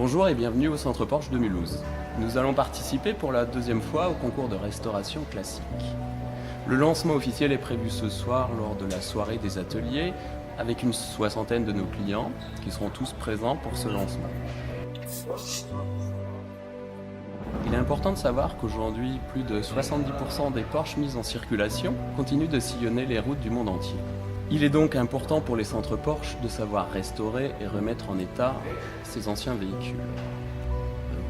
Bonjour et bienvenue au Centre Porsche de Mulhouse. Nous allons participer pour la deuxième fois au concours de restauration classique. Le lancement officiel est prévu ce soir lors de la soirée des ateliers avec une soixantaine de nos clients qui seront tous présents pour ce lancement. Il est important de savoir qu'aujourd'hui, plus de 70% des Porsche mises en circulation continuent de sillonner les routes du monde entier. Il est donc important pour les centres Porsche de savoir restaurer et remettre en état ces anciens véhicules.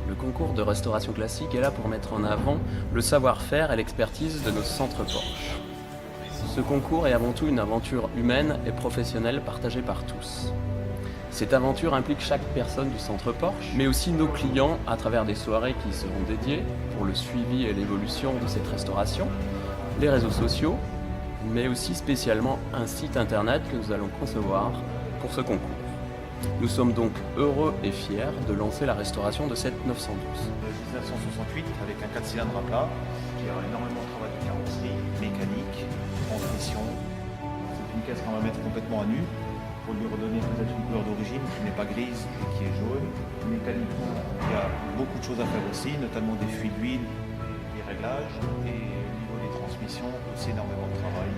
Le concours de restauration classique est là pour mettre en avant le savoir-faire et l'expertise de nos centres Porsche. Ce concours est avant tout une aventure humaine et professionnelle partagée par tous. Cette aventure implique chaque personne du centre Porsche, mais aussi nos clients à travers des soirées qui seront dédiées pour le suivi et l'évolution de cette restauration, les réseaux sociaux, mais aussi spécialement un site internet que nous allons concevoir pour ce concours. Nous sommes donc heureux et fiers de lancer la restauration de cette 912. 1968 avec un 4 cylindres à plat qui a énormément de travail de carrosserie, mécanique, transmission. C'est une caisse qu'on va mettre complètement à nu pour lui redonner peut-être une couleur d'origine qui n'est pas grise et qui est jaune. Mécaniquement, il y a beaucoup de choses à faire aussi, notamment des fuites d'huile, des réglages et au niveau des transmissions aussi énormément de travail.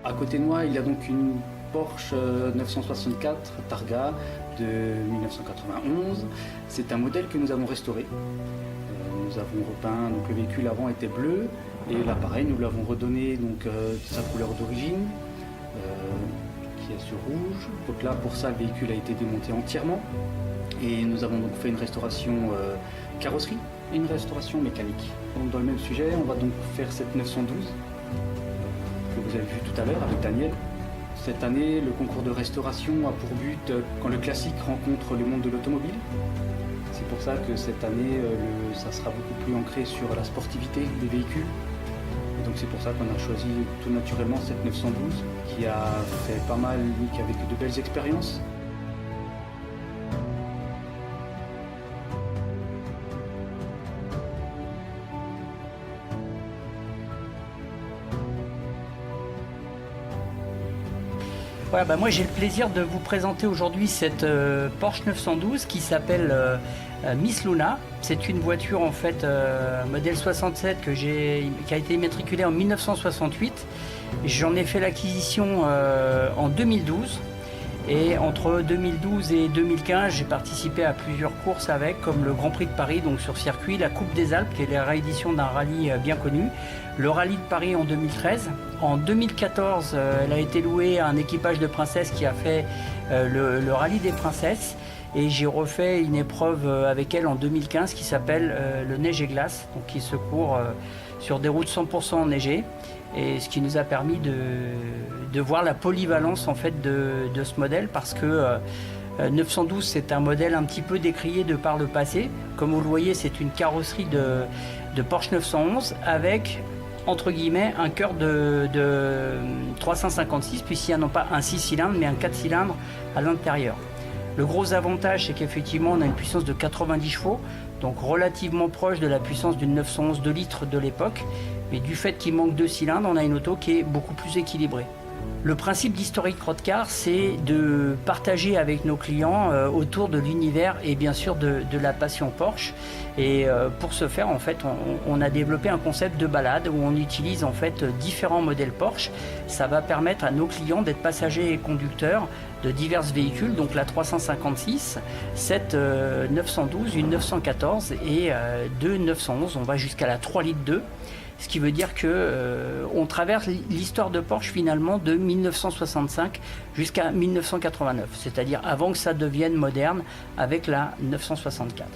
À côté de moi, il y a donc une Porsche 964 Targa de 1991. C'est un modèle que nous avons restauré. Nous avons repeint, donc le véhicule avant était bleu et l'appareil nous l'avons redonné donc sa couleur d'origine qui est sur rouge. Donc là pour ça le véhicule a été démonté entièrement et nous avons donc fait une restauration carrosserie et une restauration mécanique. Donc dans le même sujet, on va donc faire cette 912 que vous avez vu tout à l'heure avec Daniel. Cette année, le concours de restauration a pour but quand le classique rencontre le monde de l'automobile. C'est pour ça que cette année, ça sera beaucoup plus ancré sur la sportivité des véhicules. Et donc c'est pour ça qu'on a choisi tout naturellement cette 912 qui a fait pas mal, qui a vécu de belles expériences. Voilà, moi j'ai le plaisir de vous présenter aujourd'hui cette Porsche 912 qui s'appelle Miss Luna. C'est une voiture en fait modèle 67 qui a été immatriculée en 1968. J'en ai fait l'acquisition en 2012 et entre 2012 et 2015 j'ai participé à plusieurs courses avec, comme le Grand Prix de Paris donc sur circuit, la Coupe des Alpes qui est la réédition d'un rallye bien connu, le Rallye de Paris en 2013. En 2014, elle a été louée à un équipage de princesses qui a fait le Rallye des Princesses. Et j'ai refait une épreuve avec elle en 2015 qui s'appelle le Neige et Glace, donc qui se court sur des routes 100% enneigées. Et ce qui nous a permis de voir la polyvalence en fait de ce modèle, parce que 912 c'est un modèle un petit peu décrié de par le passé. Comme vous le voyez, c'est une carrosserie de Porsche 911 avec entre guillemets un cœur de 356, puisqu'il n'y a non pas un 6 cylindres mais un 4 cylindres à l'intérieur. Le gros avantage, c'est qu'effectivement on a une puissance de 90 chevaux, donc relativement proche de la puissance d'une 911 2 litres de l'époque, mais du fait qu'il manque 2 cylindres, on a une auto qui est beaucoup plus équilibrée. Le principe d'Historic Roadcar, c'est de partager avec nos clients autour de l'univers et bien sûr de la passion Porsche. Et pour ce faire, en fait, on a développé un concept de balade où on utilise en fait différents modèles Porsche. Ça va permettre à nos clients d'être passagers et conducteurs de divers véhicules, donc la 356, cette 912, une 914 et deux 911. On va jusqu'à la 3 litres 2. Ce qui veut dire que on traverse l'histoire de Porsche finalement de 1965 jusqu'à 1989, c'est-à-dire avant que ça devienne moderne avec la 964.